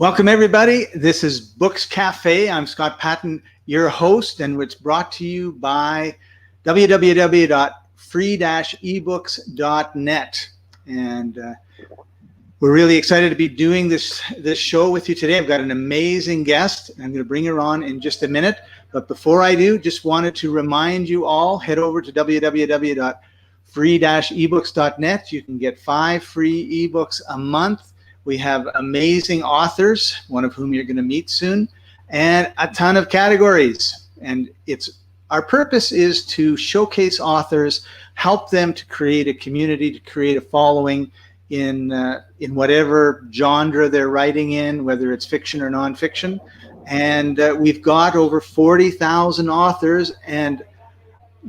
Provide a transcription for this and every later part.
Welcome, everybody. This is Books Cafe. I'm Scott Patton, your host, and it's brought to you by www.free-ebooks.net. And we're really excited to be doing this show with you today. I've got an amazing guest. I'm going to bring her on in just a minute. But before I do, just wanted to remind you all, head over to www.free-ebooks.net. You can get 5 free ebooks a month. We have amazing authors, one of whom you're going to meet soon, and a ton of categories. And our purpose is to showcase authors, help them to create a community, to create a following in whatever genre they're writing in, whether it's fiction or nonfiction. And we've got over 40,000 authors and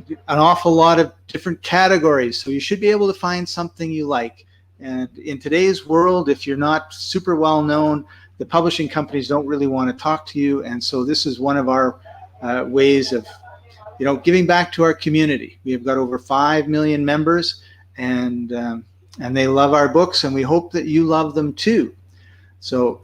an awful lot of different categories. So you should be able to find something you like. And in today's world, if you're not super well known, the publishing companies don't really want to talk to you. And so this is one of our ways of, giving back to our community. We have got over 5 million members, and they love our books, and we hope that you love them too. So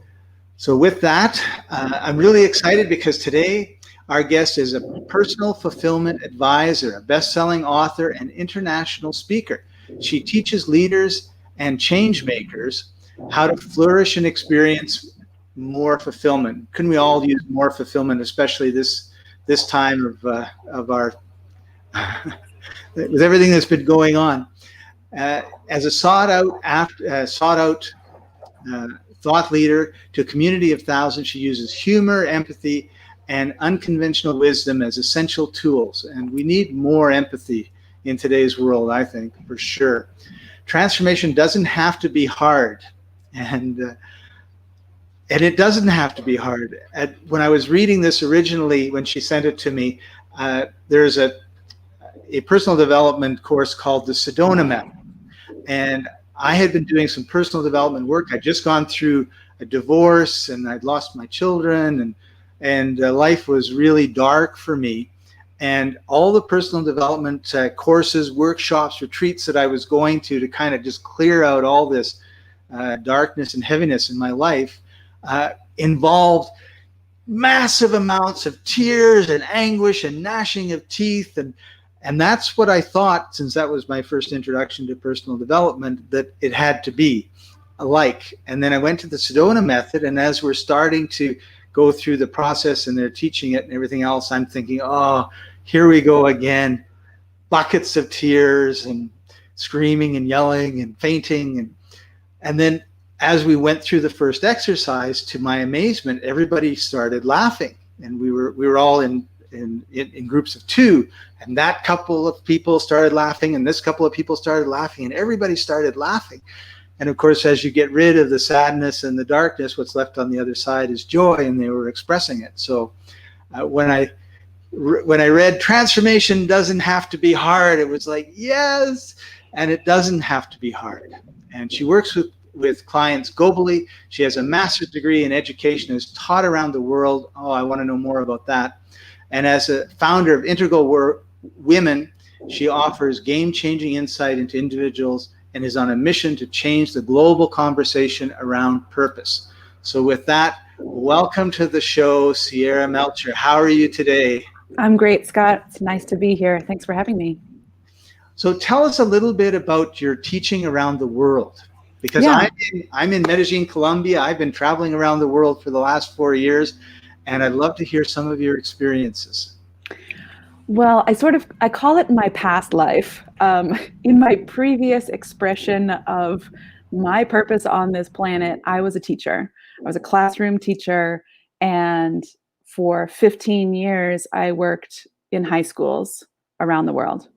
with that, I'm really excited because today our guest is a personal fulfillment advisor, a best-selling author, and international speaker. She teaches leaders and change makers how to flourish and experience more fulfillment. Couldn't we all use more fulfillment, especially this time of our with everything that's been going on? As a sought out thought leader to a community of thousands, she uses humor, empathy, and unconventional wisdom as essential tools. And we need more empathy in today's world, I think, for sure. Transformation doesn't have to be hard, and it doesn't have to be hard. When I was reading this originally, when she sent it to me, there's a personal development course called the Sedona Method, and I had been doing some personal development work. I'd just gone through a divorce, and I'd lost my children, and life was really dark for me. And all the personal development courses, workshops, retreats that I was going to kind of just clear out all this darkness and heaviness in my life involved massive amounts of tears and anguish and gnashing of teeth. And that's what I thought, since that was my first introduction to personal development, that it had to be like. And then I went to the Sedona Method, and as we're starting to go through the process and they're teaching it and everything else, I'm thinking, oh, here we go again, buckets of tears and screaming and yelling and fainting. And then as we went through the first exercise, to my amazement, everybody started laughing. And we were all in groups of 2, and that couple of people started laughing, and this couple of people started laughing, and everybody started laughing. And of course, as you get rid of the sadness and the darkness, what's left on the other side is joy, and they were expressing it. So when I read transformation doesn't have to be hard, it was like, yes, and it doesn't have to be hard. And she works with clients globally. She has a master's degree in education, has taught around the world. Oh, I want to know more about that. And as a founder of Integral Women, she offers game-changing insight into individuals and is on a mission to change the global conversation around purpose. So with that, welcome to the show, Sierra Melcher. How are you today? I'm great, Scott. It's nice to be here. Thanks for having me. So tell us a little bit about your teaching around the world, because I'm in Medellin, Colombia. I've been traveling around the world for the last 4 years, and I'd love to hear some of your experiences. Well, I call it my past life. In my previous expression of my purpose on this planet, I was a teacher. I was a classroom teacher, and for 15 years, I worked in high schools around the world.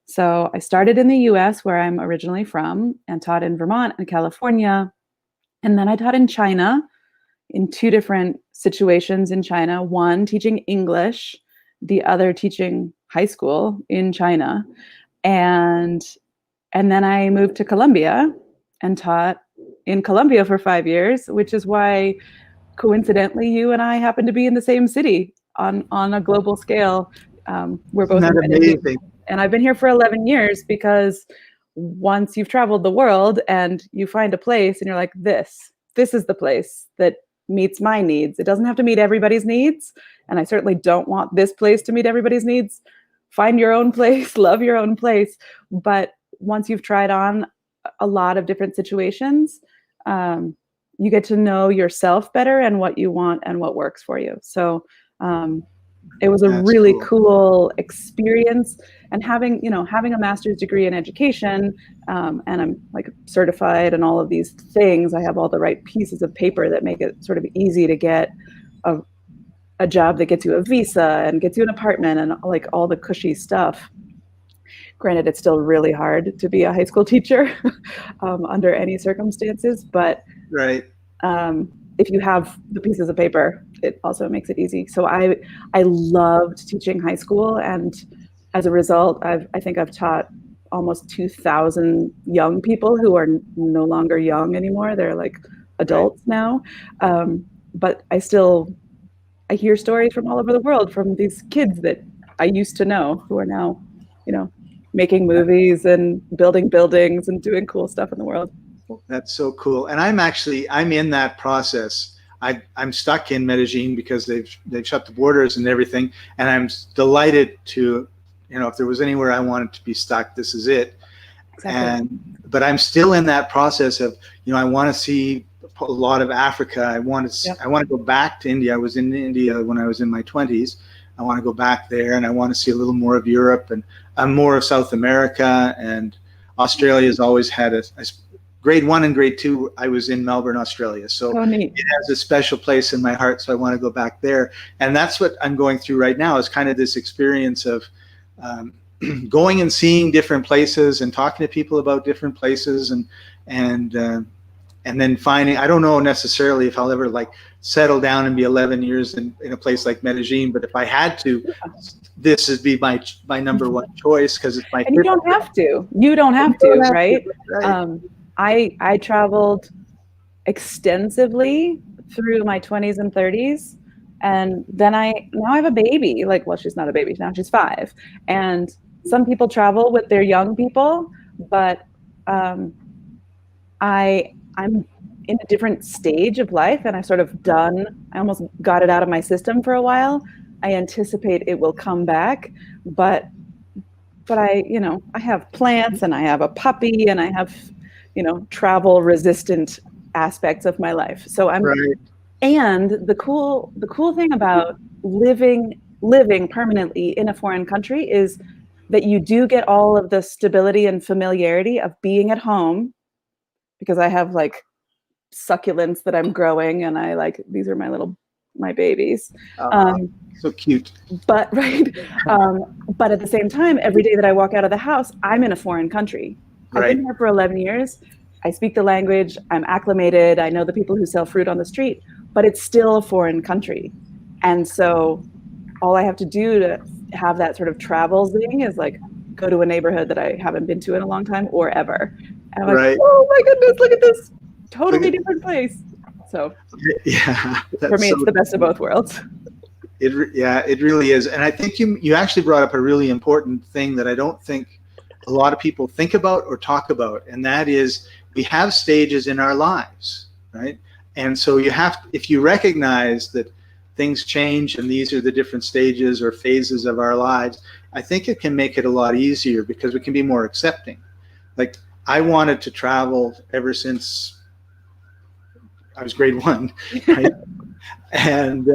So I started in the US, where I'm originally from, and taught in Vermont and California. And then I taught in China, in 2 different situations in China, one teaching English, the other teaching high school in China. And then I moved to Colombia and taught in Colombia for 5 years, which is why, coincidentally, you and I happen to be in the same city on a global scale. We're both amazing. And I've been here for 11 years because once you've traveled the world and you find a place and you're like, this is the place that meets my needs. It doesn't have to meet everybody's needs. And I certainly don't want this place to meet everybody's needs. Find your own place, love your own place. But once you've tried on a lot of different situations, you get to know yourself better and what you want and what works for you. So it was a That's really cool. cool experience. And having a master's degree in education, and I'm like certified and all of these things, I have all the right pieces of paper that make it sort of easy to get a job that gets you a visa and gets you an apartment and like all the cushy stuff. Granted, it's still really hard to be a high school teacher under any circumstances, but Right. if you have the pieces of paper, it also makes it easy. So I loved teaching high school, and as a result, I think I've taught almost 2,000 young people who are no longer young anymore. They're like adults now, but I hear stories from all over the world from these kids that I used to know who are now, making movies and building buildings and doing cool stuff in the world. That's so cool. And I'm in that process. I'm stuck in Medellin because they've shut the borders and everything. And I'm delighted to, if there was anywhere I wanted to be stuck, this is it. Exactly. But I'm still in that process of, I want to see a lot of Africa. I want to go back to India. I was in India when I was in my 20s. I want to go back there, and I want to see a little more of Europe and more of South America. And Australia has always had a grade 1 and grade 2, I was in Melbourne, Australia. So it has a special place in my heart. So I want to go back there. And that's what I'm going through right now, is kind of this experience of going and seeing different places and talking to people about different places and then finding, I don't know necessarily if I'll ever settle down and be 11 years in a place like Medellin, but if I had to, this would be my number one choice, because it's my. And you don't have to. You don't have to, right? I traveled extensively through my 20s and 30s, and then now I have a baby. Well, she's not a baby now; she's 5. And some people travel with their young people, but I'm in a different stage of life, and I almost got it out of my system for a while. I anticipate it will come back, but I have plants, and I have a puppy, and I have, travel resistant aspects of my life. So and the cool thing about living permanently in a foreign country is that you do get all of the stability and familiarity of being at home, because I have succulents that I'm growing, and these are my babies. So cute. But but at the same time, every day that I walk out of the house, I'm in a foreign country. I've been here for 11 years. I speak the language. I'm acclimated. I know the people who sell fruit on the street, but it's still a foreign country. And so all I have to do to have that sort of travel thing is go to a neighborhood that I haven't been to in a long time or ever. And I'm oh my goodness, look at this totally different place. So for me, it's the best of both worlds. It really is. And I think you actually brought up a really important thing that I don't think a lot of people think about or talk about. And that is, we have stages in our lives, right? And so if you recognize that things change and these are the different stages or phases of our lives, I think it can make it a lot easier, because we can be more accepting. I wanted to travel ever since I was grade 1, right? and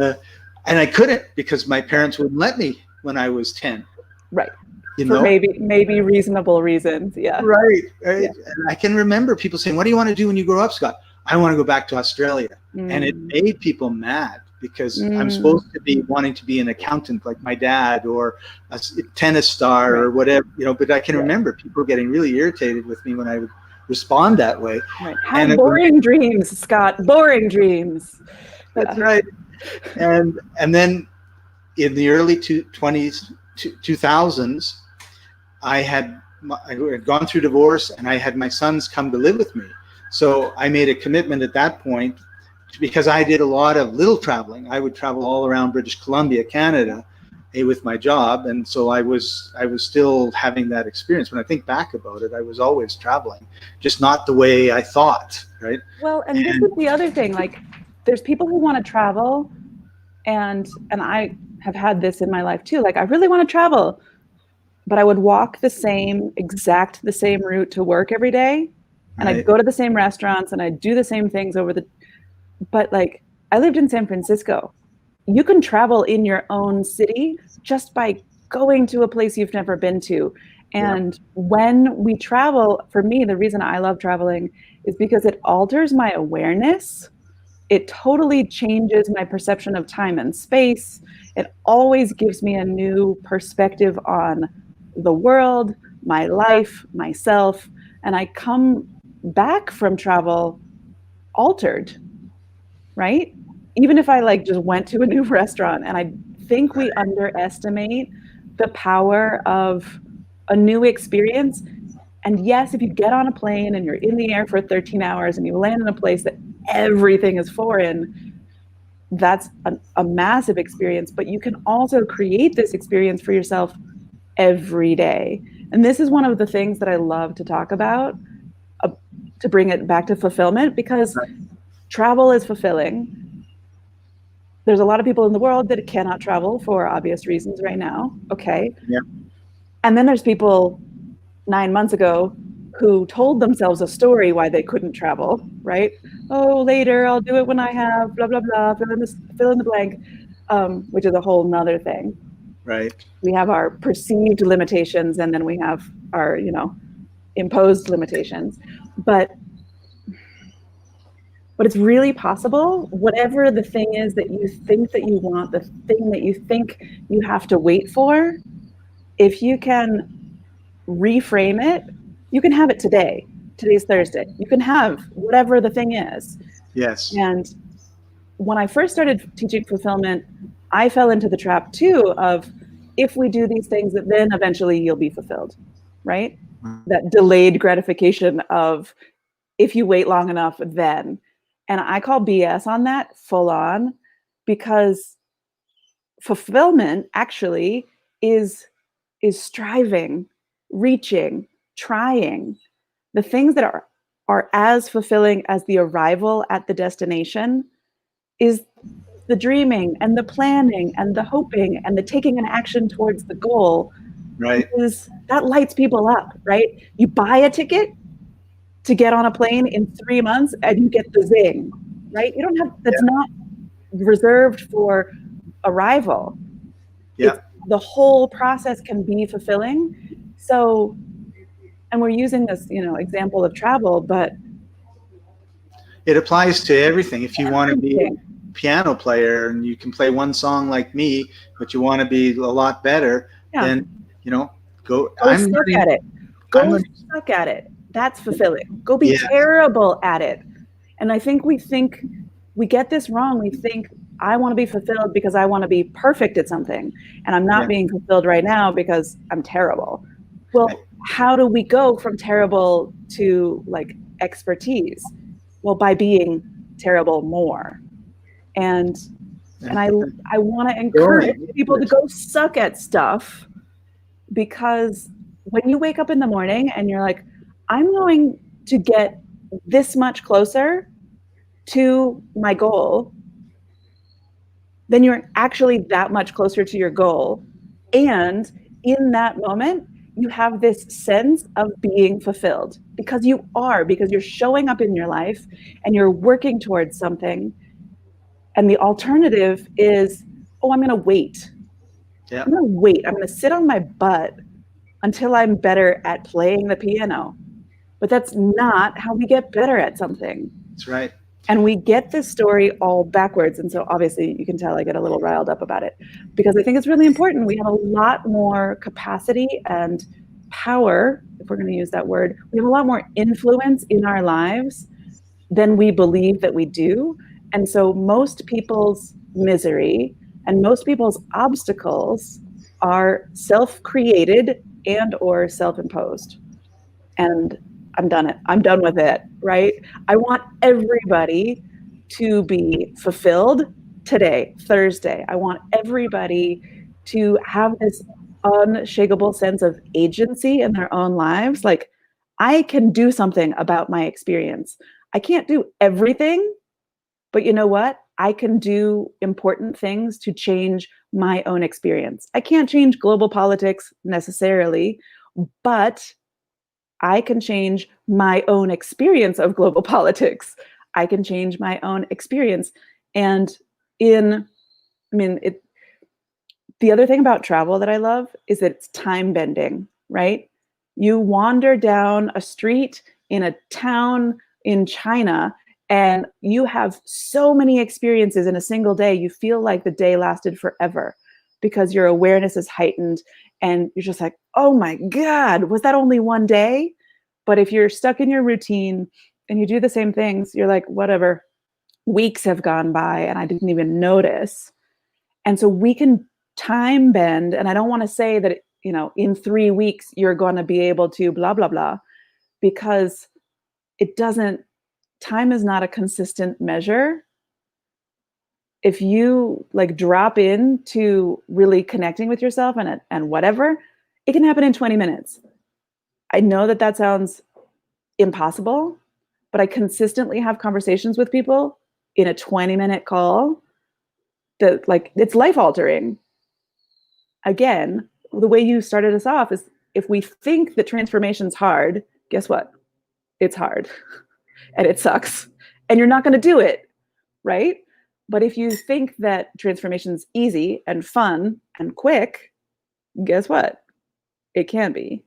I couldn't, because my parents wouldn't let me when I was 10. Right. For maybe reasonable reasons. Yeah. Right. Yeah. And I can remember people saying, "What do you want to do when you grow up, Scott?" I want to go back to Australia. And it made people mad, because I'm supposed to be wanting to be an accountant like my dad, or a tennis star, or whatever, but I can remember people getting really irritated with me when I would respond that way. Right. Have boring dreams, Scott. Boring dreams. That's right. And then in the early 2000s, I had gone through divorce, and I had my sons come to live with me. So I made a commitment at that point, because I did a lot of little traveling. I would travel all around British Columbia, Canada, with my job. And so I was still having that experience. When I think back about it, I was always traveling, just not the way I thought, right? Well, and this is the other thing, there's people who want to travel, and I have had this in my life too. Like, I really want to travel, but I would walk the same route to work every day, and I'd Right. go to the same restaurants and I'd do the same things but like, I lived in San Francisco. You can travel in your own city just by going to a place you've never been to. Yeah. And when we travel, for me, the reason I love traveling is because it alters my awareness. It totally changes my perception of time and space. It always gives me a new perspective on the world, my life, myself. And I come back from travel altered, right? Even if I like just went to a new restaurant, and I think we underestimate the power of a new experience. And yes, if you get on a plane and you're in the air for 13 hours and you land in a place that everything is foreign, that's a massive experience. But you can also create this experience for yourself every day. And this is one of the things that I love to talk about, to bring it back to fulfillment, because travel is fulfilling. There's a lot of people in the world that cannot travel for obvious reasons right now. Okay. Yeah. And then there's people 9 months ago who told themselves a story why they couldn't travel, right? Oh, later, I'll do it when I have blah, blah, blah, fill in the blank, which is a whole nother thing. Right. We have our perceived limitations, and then we have our, imposed limitations. But it's really possible. Whatever the thing is that you think that you want, the thing that you think you have to wait for, if you can reframe it, you can have it today. Today's Thursday. You can have whatever the thing is. Yes. And when I first started teaching fulfillment, I fell into the trap too of, if we do these things, then eventually you'll be fulfilled, right? That delayed gratification of, if you wait long enough, then. And I call BS on that, full on, because fulfillment actually is striving, reaching, trying. The things that are as fulfilling as the arrival at the destination is the dreaming and the planning and the hoping and the taking an action towards the goal. Right. Because that lights people up, right? You buy a ticket to get on a plane in 3 months and you get the zing, right? You don't have, that's not reserved for arrival. Yeah. The whole process can be fulfilling. So, and we're using this, example of travel, but it applies to everything. If you want to be a piano player and you can play one song like me, but you want to be a lot better, then, go suck at it. Go suck at it. That's fulfilling. Go be terrible at it. And I think we get this wrong. We think, I want to be fulfilled because I want to be perfect at something. And I'm not being fulfilled right now because I'm terrible. Well, how do we go from terrible to like expertise? Well, by being terrible more. And I want to encourage people to go suck at stuff, because when you wake up in the morning and you're like, I'm going to get this much closer to my goal, then you're actually that much closer to your goal. And in that moment, you have this sense of being fulfilled, because you're showing up in your life and you're working towards something. And the alternative is, oh, I'm going to wait. Yeah. I'm going to wait. I'm going to sit on my butt until I'm better at playing the piano. But that's not how we get better at something. That's right. And we get this story all backwards. And so obviously you can tell I get a little riled up about it, because I think it's really important. We have a lot more capacity and power, if we're going to use that word. We have a lot more influence in our lives than we believe that we do. And so most people's misery and most people's obstacles are self-created and or self-imposed. And I'm done with it, right? I want everybody to be fulfilled today, Thursday. I want everybody to have this unshakable sense of agency in their own lives. Like, I can do something about my experience. I can't do everything, But you know what? I can do important things to change my own experience. I can't change global politics necessarily, but I can change my own experience of global politics. I can change my own experience. And in, I mean, the other thing about travel that I love is that it's time bending, right? You wander down a street in a town in China and you have so many experiences in a single day. You feel like the day lasted forever because your awareness is heightened and you're just like, oh my God, was that only one day? But if you're stuck in your routine and you do the same things, you're like, whatever, weeks have gone by and I didn't even notice. And so we can time bend. And I don't want to say that, in 3 weeks, you're going to be able to blah, blah, blah, because it doesn't, time is not a consistent measure. If you like drop into really connecting with yourself and whatever, it can happen in 20 minutes. I know that sounds impossible, but I consistently have conversations with people in a 20-minute call that like it's life altering. Again, the way you started us off is if we think that transformation's hard, guess what? It's hard and it sucks and you're not going to do it, right? But if you think that transformation's easy and fun and quick, guess what? It can be.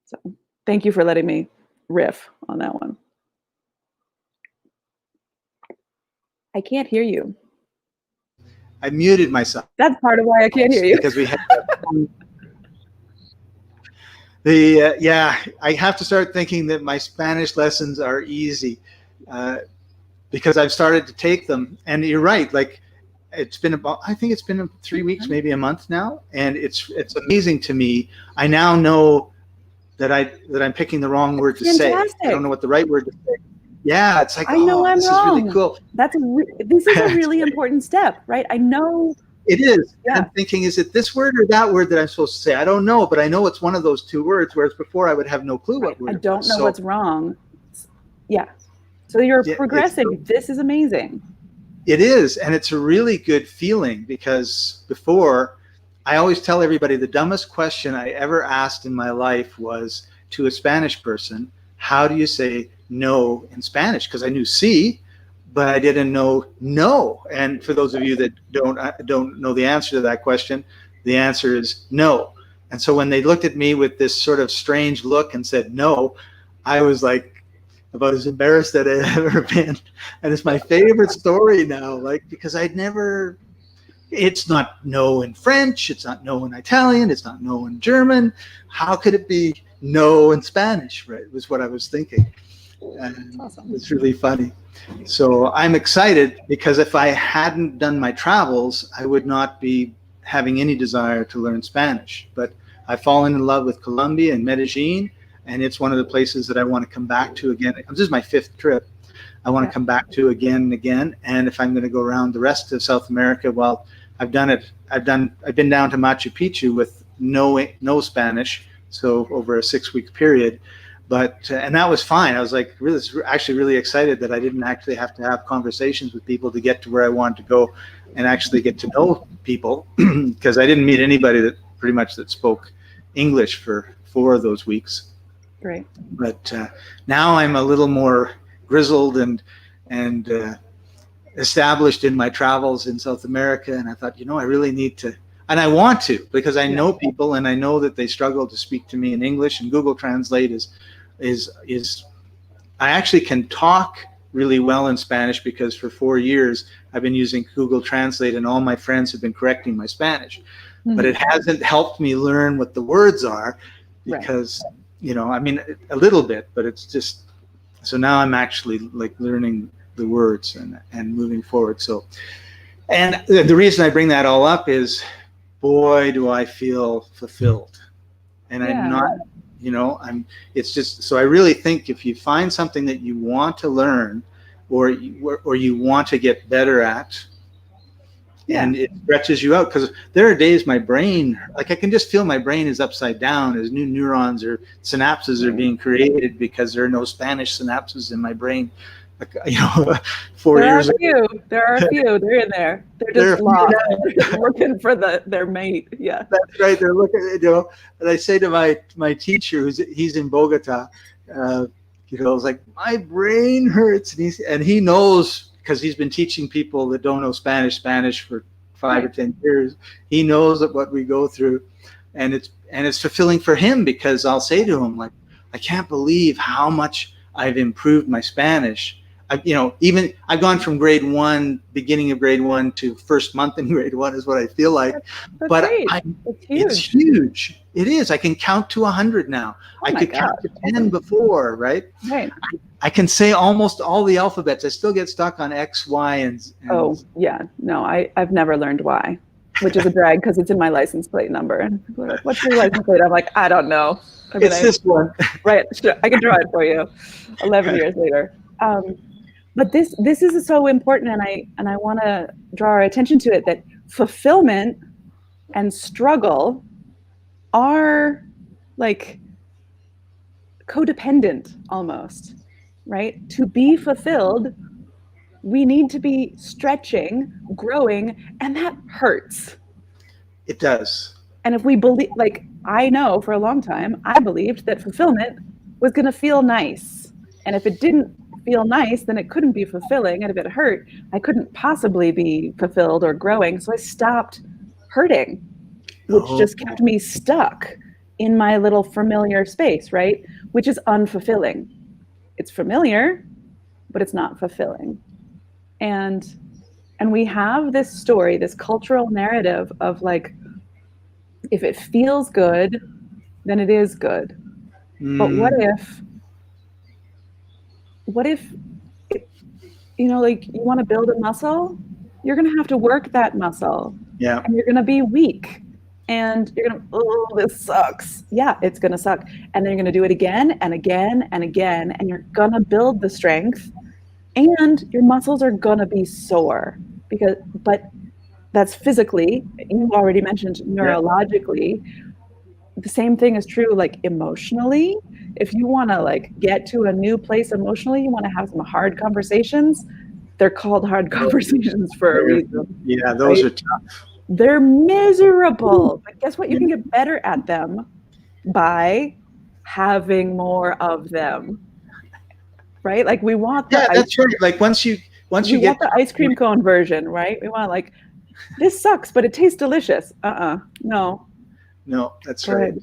So thank you for letting me riff on that one. I can't hear you. I muted myself. That's part of why I can't hear you. Because we had I have to start thinking that my Spanish lessons are easy because I've started to take them. And you're right, like it's been I think it's been 3 weeks, maybe a month now. And it's amazing to me. I now know that I'm picking the wrong word to say. I don't know what the right word to say. Yeah, it's like, I know I'm this wrong. is really cool. This is a really important step, right? I know. It is. Yeah. I'm thinking, is it this word or that word that I'm supposed to say? I don't know, but I know it's one of those two words, whereas before I would have no clue what word I don't know what's wrong. Yeah. So you're progressing. This is amazing. It is. And it's a really good feeling because before, I always tell everybody the dumbest question I ever asked in my life was to a Spanish person, how do you say no in Spanish? Because I knew sí, but I didn't know no. And for those of you that don't know the answer to that question, the answer is no. And so when they looked at me with this sort of strange look and said no, I was like about as embarrassed as I'd ever been. And it's my favorite story now, like because it's not no in French, it's not no in Italian, it's not no in German. How could it be no in Spanish, right? Was what I was thinking. And awesome. It's really funny. So I'm excited because if I hadn't done my travels, I would not be having any desire to learn Spanish. But I've fallen in love with Colombia and Medellin, and it's one of the places that I want to come back to again. This is my 5th trip. I want to come back to again and again. And if I'm going to go around the rest of South America, well, I've done it. I've been down to Machu Picchu with no Spanish, so over a 6-week period. But and that was fine. I was like actually really excited that I didn't actually have to have conversations with people to get to where I wanted to go and actually get to know people because I didn't meet anybody that pretty much that spoke English for 4 of those weeks. Great. But now I'm a little more grizzled and established in my travels in South America, and I thought, I really need to, and I want to, because I know people and I know that they struggle to speak to me in English, and Google Translate is I actually can talk really well in Spanish because for 4 years I've been using Google Translate and all my friends have been correcting my Spanish. Mm-hmm. But it hasn't helped me learn what the words are because, I mean, a little bit, but it's just, so now I'm actually like learning the words and moving forward. So, and the reason I bring that all up is, boy, do I feel fulfilled. And I'm not, it's just, so I really think if you find something that you want to learn or you want to get better at, and it stretches you out, because there are days my brain, like I can just feel my brain is upside down as new neurons or synapses are being created because there are no Spanish synapses in my brain you know, 4 There are years a ago. few. There are a few. They're in there. They're There are a just few lost. now. They're just looking for their mate. Yeah. That's right. They're looking, you know, and I say to my teacher, he's in Bogota, you know, it's like, my brain hurts. And he knows, because he's been teaching people that don't know Spanish for 5 or 10 years. He knows what we go through, and it's fulfilling for him, because I'll say to him, like, I can't believe how much I've improved my Spanish. You know, even I've gone from grade 1, beginning of grade 1, to first month in grade 1 is what I feel like. That's But great. It's huge. it's huge. It is. I can count to 100 now. Oh I my could God. count to 10 before, right? Right. I can say almost all the alphabets. I still get stuck on X, Y, and Oh, yeah. No, I've never learned why, which is a drag because it's in my license plate number. And people are like, what's your license plate? I'm like, I don't know. I mean, it's this one. right. Sure, I can draw it for you 11 years later. But this is so important, and I want to draw our attention to it, that fulfillment and struggle are like codependent almost, right? To be fulfilled, we need to be stretching, growing, and that hurts. It does. And if we believe, like, I know for a long time, I believed that fulfillment was going to feel nice. And if it didn't feel nice, then it couldn't be fulfilling. And if it hurt, I couldn't possibly be fulfilled or growing. So I stopped hurting, which just kept me stuck in my little familiar space, right? Which is unfulfilling. It's familiar, but it's not fulfilling. And we have this story, this cultural narrative of like, if it feels good, then it is good. But what if you know, like, you want to build a muscle, you're going to have to work that muscle. Yeah. And you're going to be weak. And you're going to, oh, this sucks. Yeah, it's going to suck. And then you're going to do it again and again and again. And you're going to build the strength. And your muscles are going to be sore. But that's physically. You already mentioned neurologically. The same thing is true, like, emotionally. If you want to, like, get to a new place emotionally, you want to have some hard conversations. They're called hard conversations for a reason. Yeah, those are tough. They're miserable. But guess what? You can get better at them by having more of them. Right? Like, we want the that's right. Like, once you get the ice cream cone version, right? We want, like, this sucks, but it tastes delicious. No, that's right.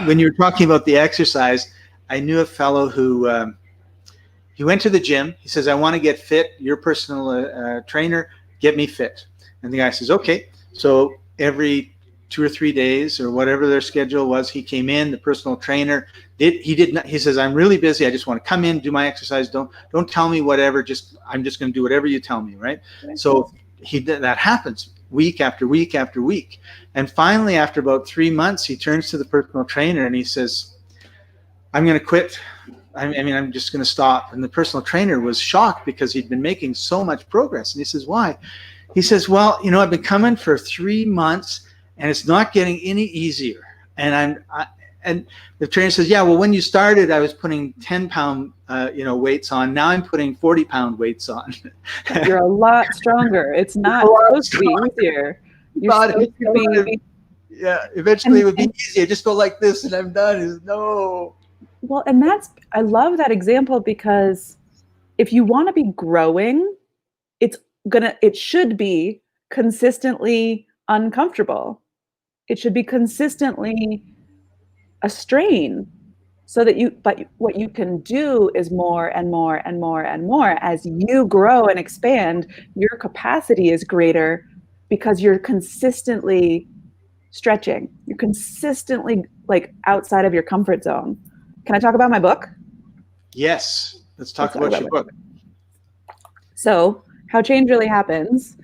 When you were talking about the exercise, I knew a fellow who he went to the gym. He says, I want to get fit. Your personal trainer, get me fit. And the guy says, okay. So every 2 or 3 days or whatever their schedule was, he came in. The personal trainer he says, I'm really busy. I just want to come in, do my exercise. Don't tell me whatever. I'm just going to do whatever you tell me, right? So that happens week after week after week. And finally, after about 3 months, he turns to the personal trainer and he says, I'm going to quit. I'm just going to stop. And the personal trainer was shocked because he'd been making so much progress. And he says, why? He says, well, you know, I've been coming for 3 months and it's not getting any easier. And and the trainer says, yeah, well, when you started, I was putting 10-pound, weights on. Now I'm putting 40-pound weights on. You're a lot stronger. It's not supposed to be easier. Eventually it would be easier. Just go like this and I'm done. No. Well, and I love that example, because if you want to be growing, it should be consistently uncomfortable. It should be consistently a strain, but what you can do is more and more and more and more. As you grow and expand, your capacity is greater because you're consistently stretching. You're consistently, like, outside of your comfort zone. Can I talk about my book? Yes. Let's talk about your book. So, How Change Really Happens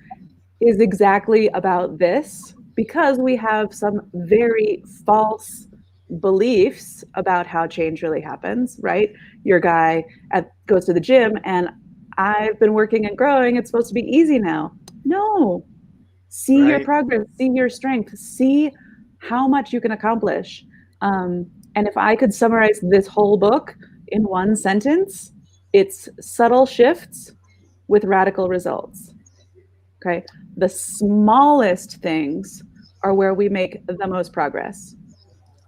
is exactly about this, because we have some very false beliefs about how change really happens, right? Your guy goes to the gym and I've been working and growing. It's supposed to be easy now. No. See your progress, see your strength, see how much you can accomplish. And if I could summarize this whole book in one sentence, It's subtle shifts with radical results. Okay. The smallest things are where we make the most progress.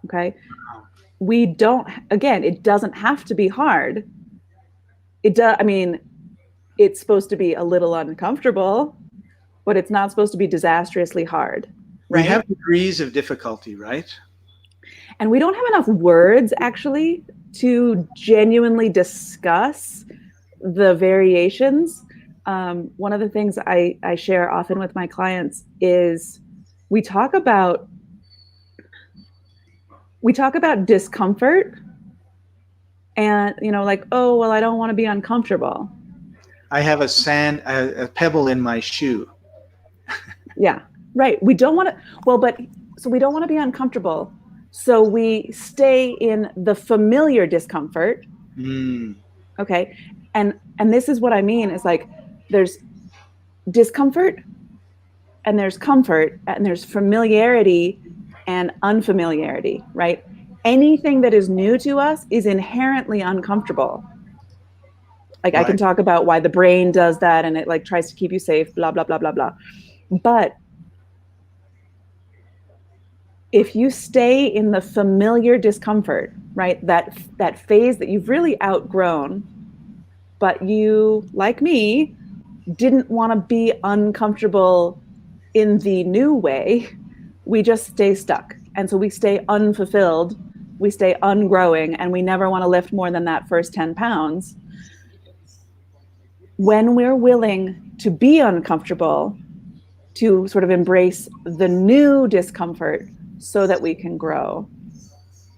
Okay. We don't, again, it doesn't have to be hard. It does, I mean, it's supposed to be a little uncomfortable, but it's not supposed to be disastrously hard. Right? We have degrees of difficulty, right? And we don't have enough words actually to genuinely discuss the variations. One of the things I share often with my clients is we talk about discomfort and, like, oh, well, I don't want to be uncomfortable. I have a pebble in my shoe. Yeah, right. We don't want to, so we don't want to be uncomfortable. So we stay in the familiar discomfort. Okay. And this is what I mean is like, there's discomfort and there's comfort and there's familiarity and unfamiliarity, right? Anything that is new to us is inherently uncomfortable. Like, right. I can talk about why the brain does that and it like tries to keep you safe, blah, blah, blah, blah, blah. But if you stay in the familiar discomfort, right, that phase that you've really outgrown, but you, like me, didn't want to be uncomfortable in the new way, we just stay stuck. And so we stay unfulfilled, we stay ungrowing, and we never want to lift more than that first 10 pounds. When we're willing to be uncomfortable, to sort of embrace the new discomfort so that we can grow.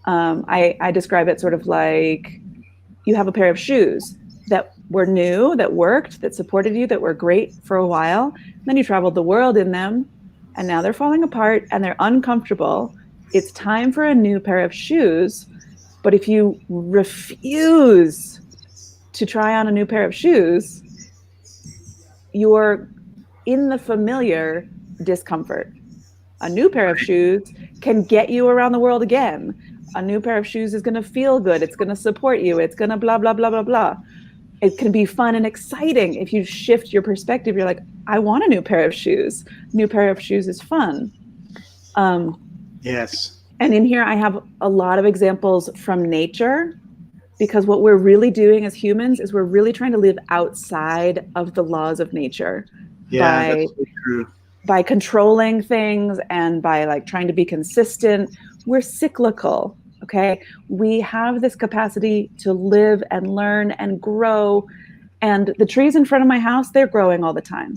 I describe it sort of like you have a pair of shoes that were new, that worked, that supported you, that were great for a while. And then you traveled the world in them, and now they're falling apart and they're uncomfortable. It's time for a new pair of shoes. But if you refuse to try on a new pair of shoes, you're in the familiar discomfort. A new pair of shoes can get you around the world again. A new pair of shoes is going to feel good. It's going to support you. It's going to blah, blah, blah, blah, blah. It can be fun and exciting. If you shift your perspective, you're like, I want a new pair of shoes. New pair of shoes is fun. Yes. And in here, I have a lot of examples from nature, because what we're really doing as humans is we're really trying to live outside of the laws of nature. Yeah, that's so true. By controlling things and by like trying to be consistent. We're cyclical, okay? We have this capacity to live and learn and grow. And the trees in front of my house, they're growing all the time,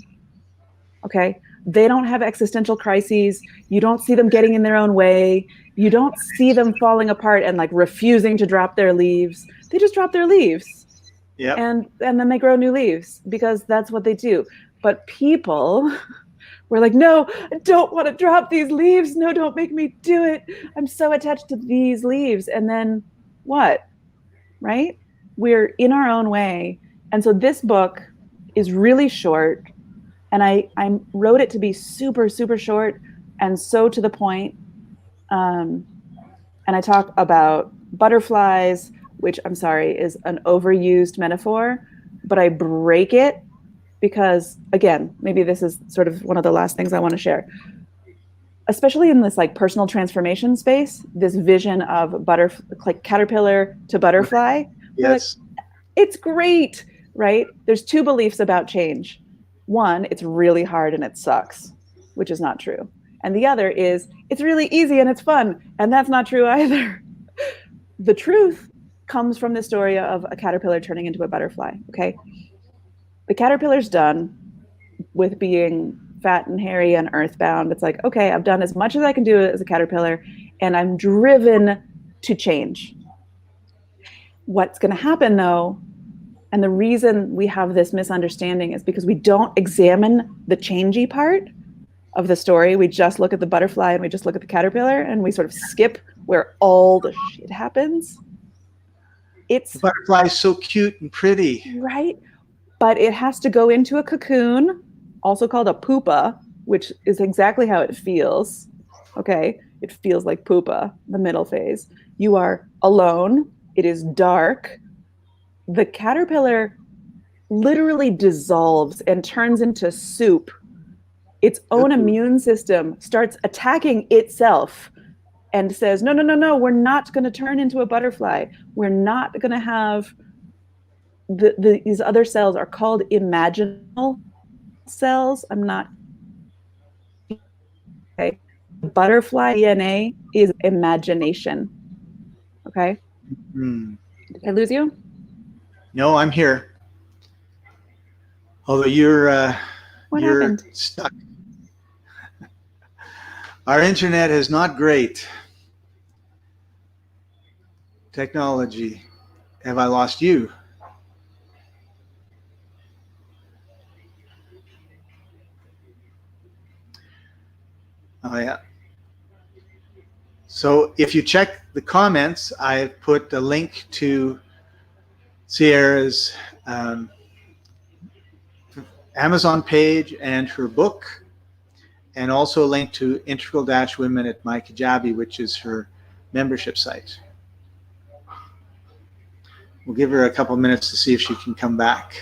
okay? They don't have existential crises. You don't see them getting in their own way. You don't see them falling apart and like refusing to drop their leaves. They just drop their leaves. Yeah. And then they grow new leaves because that's what they do. But people, we're like, no, I don't want to drop these leaves. No, don't make me do it. I'm so attached to these leaves. And then what? Right? We're in our own way. And so this book is really short. And I wrote it to be super, super short and so to the point. And I talk about butterflies, which I'm sorry is an overused metaphor, but I break it because, again, maybe this is sort of one of the last things I want to share, especially in this like personal transformation space, this vision of like caterpillar to butterfly. Yes. Like, it's great, right? There's two beliefs about change. One, it's really hard and it sucks, which is not true. And the other is it's really easy and it's fun. And that's not true either. The truth comes from the story of a caterpillar turning into a butterfly, okay? The caterpillar's done with being fat and hairy and earthbound. It's like, okay, I've done as much as I can do as a caterpillar and I'm driven to change. What's going to happen though, and the reason we have this misunderstanding is because we don't examine the changey part of the story. We just look at the butterfly and we just look at the caterpillar and we sort of skip where all the shit happens. The butterfly is so cute and pretty. Right? But it has to go into a cocoon, also called a pupa, which is exactly how it feels. Okay? It feels like pupa, the middle phase. You are alone. It is dark. the caterpillar literally dissolves and turns into soup. Its own immune system starts attacking itself and says, no, no, no, no, we're not going to turn into a butterfly. We're not going to have these other cells are called imaginal cells. I'm not. Okay. Butterfly DNA is imagination. Okay. Hmm. Did I lose you? No, I'm here. Although you're happened? stuck. Our internet is not great. Technology. Have I lost you? Oh, yeah. So if you check the comments, I've put a link to Sierra's Amazon page and her book, and also a link to Integral-Women at My Kajabi, which is her membership site. We'll give her a couple minutes to see if she can come back.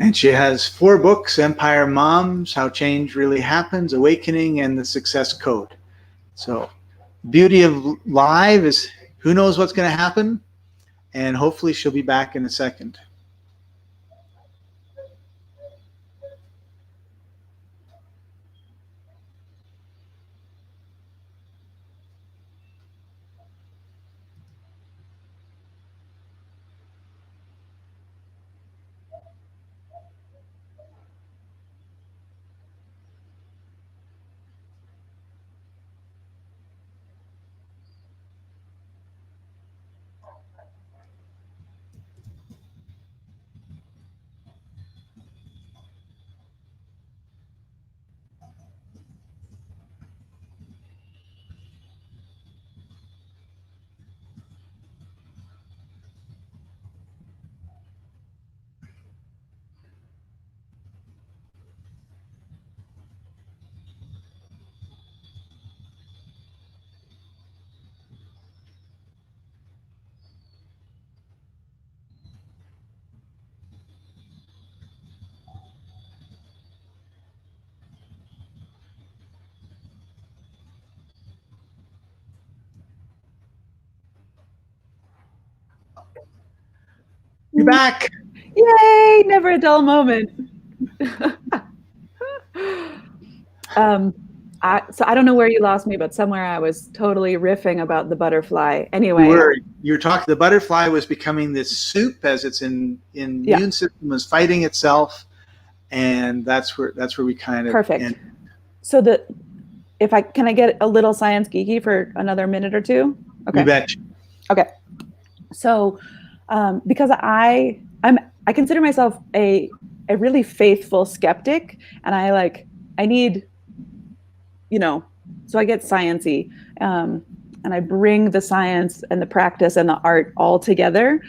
And she has 4 books: Empire Moms, How Change Really Happens, Awakening, and The Success Code. So beauty of live is who knows what's going to happen, and hopefully she'll be back in a second. You're back. Yay! Never a dull moment. So I don't know where you lost me, but somewhere I was totally riffing about the butterfly. Anyway, you were talking. The butterfly was becoming this soup as its immune system was fighting itself, and that's where we kind of perfect. ended. So can I get a little science geeky for another minute or two? Okay. You bet. Okay. So, because I consider myself a really faithful skeptic, and I need, so I get sciencey, and I bring the science and the practice and the art all together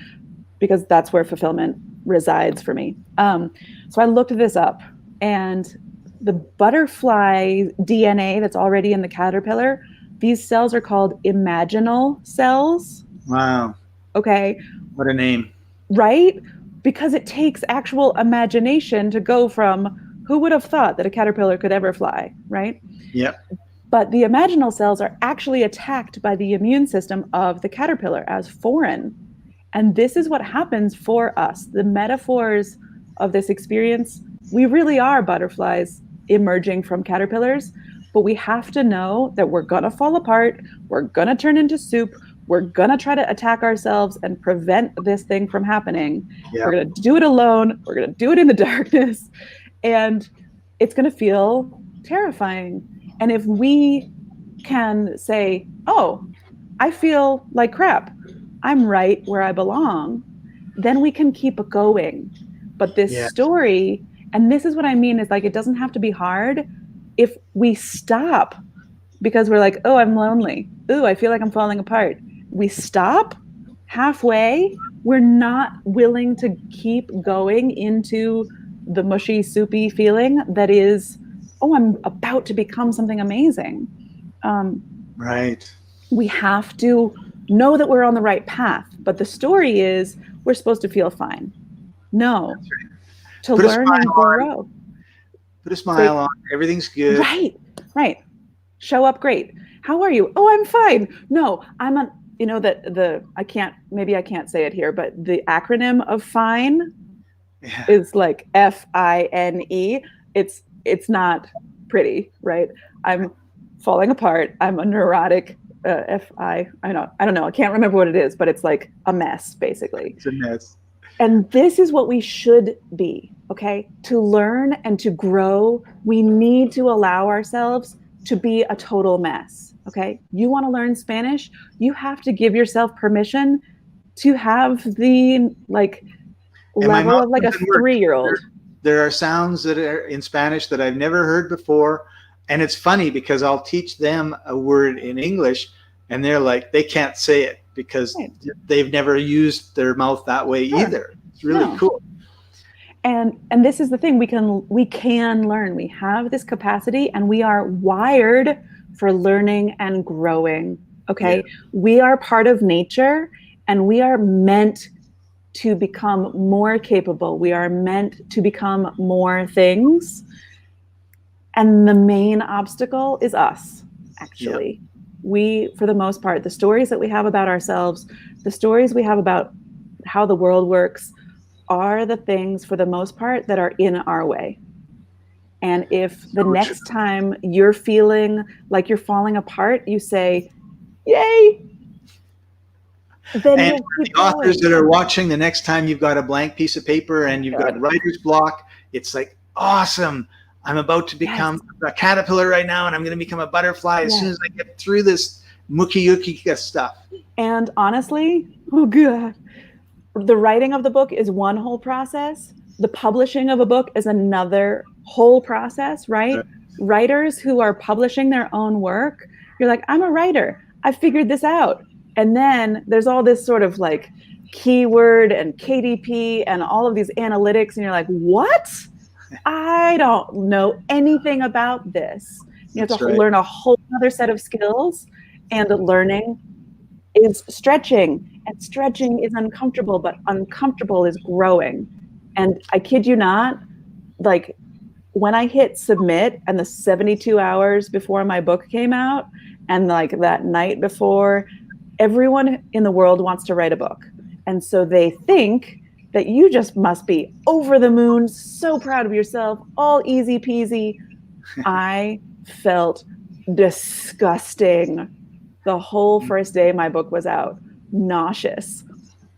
because that's where fulfillment resides for me. So I looked this up, and the butterfly DNA that's already in the caterpillar, these cells are called imaginal cells. Wow. Okay. What a name. Right? Because it takes actual imagination to go from Who would have thought that a caterpillar could ever fly, right? Yep. But the imaginal cells are actually attacked by the immune system of the caterpillar as foreign. And this is what happens for us. The metaphors of this experience, we really are butterflies emerging from caterpillars, but we have to know that we're going to fall apart. We're going to turn into soup. We're going to try to attack ourselves and prevent this thing from happening. Yep. We're going to do it alone. We're going to do it in the darkness. And it's going to feel terrifying. And if we can say, oh, I feel like crap, I'm right where I belong, then we can keep going. But this story, and this is what I mean, is like, it doesn't have to be hard. If we stop because we're like, oh, I'm lonely. Ooh, I feel like I'm falling apart. We stop halfway. We're not willing to keep going into the mushy, soupy feeling that is, oh, I'm about to become something amazing. Right. We have to know that we're on the right path. But the story is we're supposed to feel fine. No. To learn and grow. Put a smile on. Everything's good. Right. Show up great. How are you? Oh, I'm fine. No, I'm on, you know, I can't say it here, but the acronym of FINE is like FINE. It's not pretty, right? I'm falling apart. I'm a neurotic I don't know. I can't remember what it is, but it's like a mess, basically. It's a mess. And this is what we should be, okay? To learn and to grow, we need to allow ourselves to be a total mess, okay? You want to learn Spanish, you have to give yourself permission to have the level of like a 3-year-old. There are sounds that are in Spanish that I've never heard before. And it's funny because I'll teach them a word in English and they're like, they can't say it because they've never used their mouth that way either. It's really cool. And this is the thing, we can learn. We have this capacity and we are wired for learning and growing. Okay. Yeah. We are part of nature and we are meant to become more capable. We are meant to become more things. And the main obstacle is us, actually. Yep. We, for the most part, the stories that we have about ourselves, the stories we have about how the world works are the things, for the most part, that are in our way. And if the next time you're feeling like you're falling apart, you say, yay! Then and the authors that are watching, the next time you've got a blank piece of paper and you've got writer's block, it's like, awesome. I'm about to become a caterpillar right now, and I'm going to become a butterfly as soon as I get through this muki-yuki stuff. And honestly, oh God, the writing of the book is one whole process. The publishing of a book is another whole process, right? Writers who are publishing their own work, you're like, I'm a writer. I figured this out. And then there's all this sort of like keyword and KDP and all of these analytics, and you're like, what? I don't know anything about this. You have to learn a whole other set of skills, and learning is stretching, and stretching is uncomfortable, but uncomfortable is growing. And I kid you not, like when I hit submit and the 72 hours before my book came out and like that night before, everyone in the world wants to write a book. And so they think that you just must be over the moon, so proud of yourself, all easy peasy. I felt disgusting the whole first day my book was out, nauseous,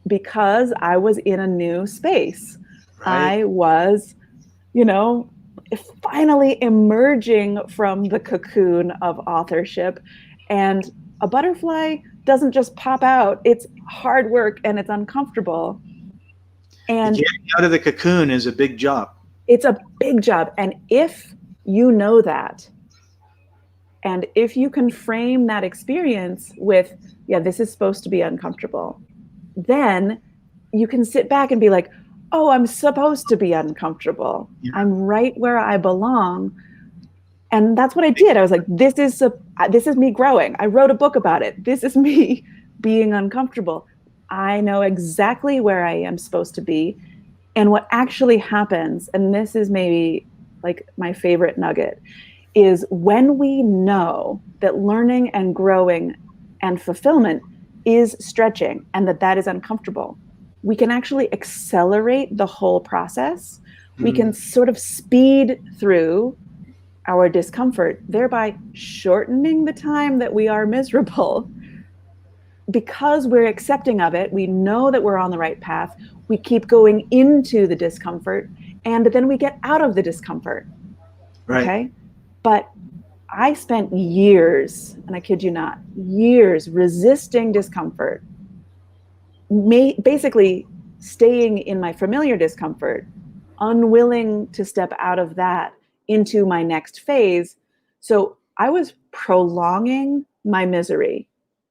because I was in a new space. I was, finally emerging from the cocoon of authorship. And a butterfly doesn't just pop out. It's hard work and it's uncomfortable. And getting out of the cocoon is a big job. It's a big job. And if you know that, and if you can frame that experience with, this is supposed to be uncomfortable, then you can sit back and be like, oh, I'm supposed to be uncomfortable. Yeah. I'm right where I belong. And that's what I did. I was like, this is me growing. I wrote a book about it. This is me being uncomfortable. I know exactly where I am supposed to be. And what actually happens, and this is maybe like my favorite nugget, is when we know that learning and growing and fulfillment is stretching and that is uncomfortable, we can actually accelerate the whole process. We can sort of speed through our discomfort, thereby shortening the time that we are miserable. Because we're accepting of it, we know that we're on the right path. We keep going into the discomfort, and then we get out of the discomfort. Right. Okay? But I spent years, and I kid you not, years resisting discomfort, basically staying in my familiar discomfort, unwilling to step out of that into my next phase. So I was prolonging my misery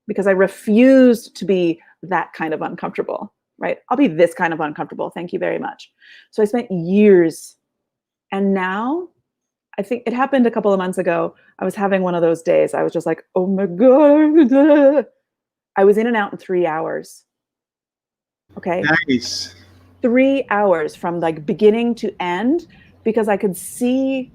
because I refused to be that kind of uncomfortable, right? I'll be this kind of uncomfortable. Thank you very much. So I spent years. And now, I think it happened a couple of months ago. I was having one of those days. I was just like, oh my God. I was in and out in 3 hours. Okay. Nice. 3 hours from like beginning to end, because I could see,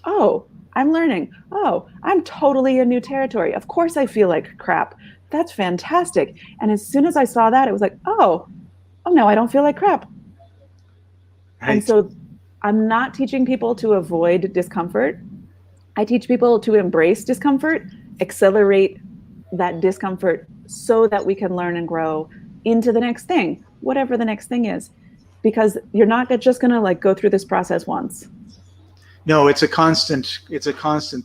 oh, I'm learning. Oh, I'm totally in new territory. Of course I feel like crap. That's fantastic. And as soon as I saw that, it was like, oh no, I don't feel like crap. Right. And so I'm not teaching people to avoid discomfort. I teach people to embrace discomfort, accelerate that discomfort so that we can learn and grow into the next thing, whatever the next thing is. Because you're not just going to like go through this process once. No, it's a constant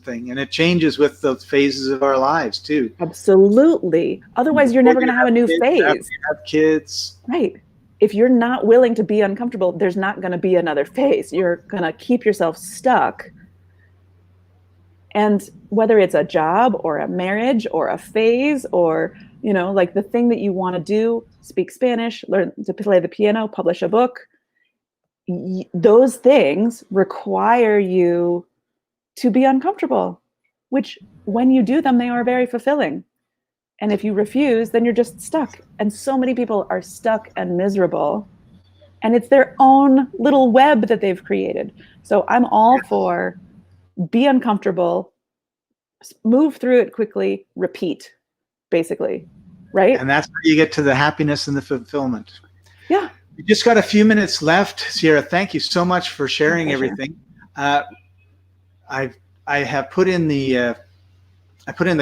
thing, and it changes with the phases of our lives too. Absolutely. Otherwise, you're never going to have a new phase. After you have kids. Right. If you're not willing to be uncomfortable, there's not going to be another phase. You're going to keep yourself stuck. And whether it's a job or a marriage or a phase or, you know, like the thing that you want to do, speak Spanish, learn to play the piano, publish a book, those things require you to be uncomfortable, which when you do them, they are very fulfilling. And if you refuse, then you're just stuck. And so many people are stuck and miserable. And it's their own little web that they've created. So I'm all for be uncomfortable, move through it quickly, repeat, basically. Right? And that's how you get to the happiness and the fulfillment. Yeah. We just got a few minutes left. Sierra, thank you so much for sharing everything. I have put in the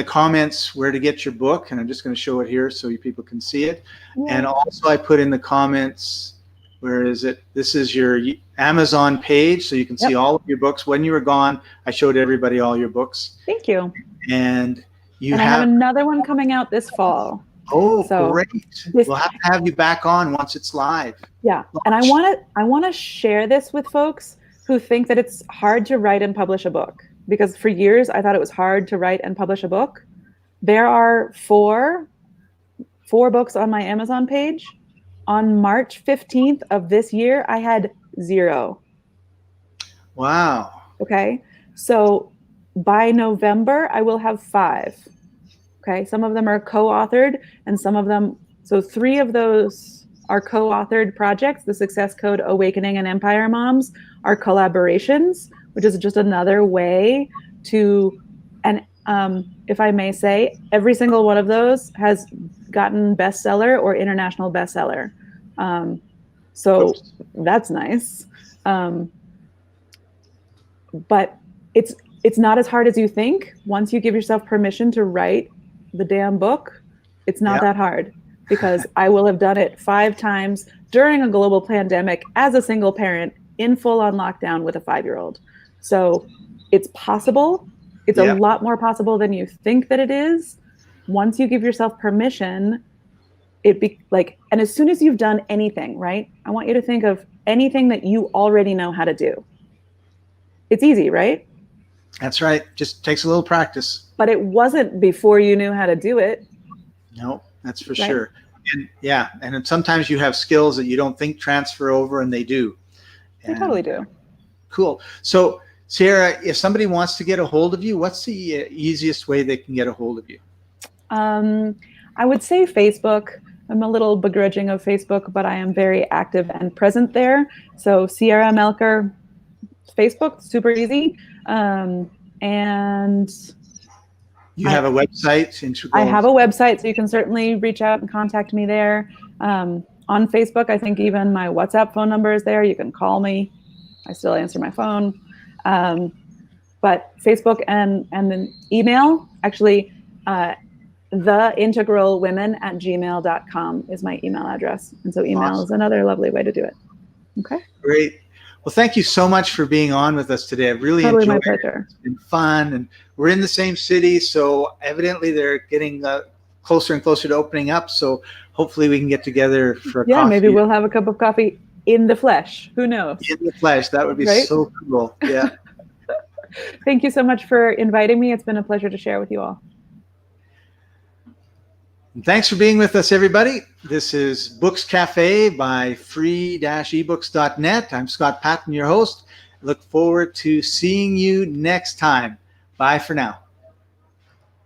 comments where to get your book, and I'm just going to show it here so you people can see it. Yeah. And also I put in the comments, where is it? This is your Amazon page, so you can see all of your books. When you were gone, I showed everybody all your books. Thank you. And I have another one coming out this fall. Oh, so great. We'll have to have you back on once it's live. Yeah. And I want to share this with folks who think that it's hard to write and publish a book, because for years I thought it was hard to write and publish a book. There are four books on my Amazon page. On March 15th of this year, I had 0. Wow. Okay. So by November, I will have 5. Okay, some of them are co-authored, and some of them, so 3 of those are co-authored projects. The Success Code, Awakening, and Empire Moms are collaborations, which is just another way to, and if I may say, every single one of those has gotten bestseller or international bestseller. So that's nice. But it's not as hard as you think. Once you give yourself permission to write the damn book, it's not that hard, because I will have done it 5 times during a global pandemic as a single parent in full-on lockdown with a 5-year-old. So it's possible. It's a lot more possible than you think that it is. Once you give yourself permission, and as soon as you've done anything, right? I want you to think of anything that you already know how to do. It's easy, right? That's right. Just takes a little practice. But it wasn't before you knew how to do it. No, that's for sure. And and sometimes you have skills that you don't think transfer over, and they do. They totally do. Cool. So, Sierra, if somebody wants to get a hold of you, what's the easiest way they can get a hold of you? I would say Facebook. I'm a little begrudging of Facebook, but I am very active and present there. So Sierra Melcher, Facebook, super easy. And you have a website, Integral? I have a website, so you can certainly reach out and contact me there. On Facebook, I think even my WhatsApp phone number is there. You can call me. I still answer my phone. But Facebook and then email, actually, theintegralwomen@gmail.com is my email address. And so email is another lovely way to do it. Okay. Great. Well, thank you so much for being on with us today. I've really enjoyed my pleasure. It's been fun, and we're in the same city, so evidently they're getting closer and closer to opening up. So hopefully we can get together for a coffee. Yeah, maybe we'll have a cup of coffee in the flesh. Who knows? In the flesh. That would be so cool. Yeah. Thank you so much for inviting me. It's been a pleasure to share with you all. And thanks for being with us, everybody. This is Books Cafe by free-ebooks.net. I'm Scott Patton, your host. Look forward to seeing you next time. Bye for now.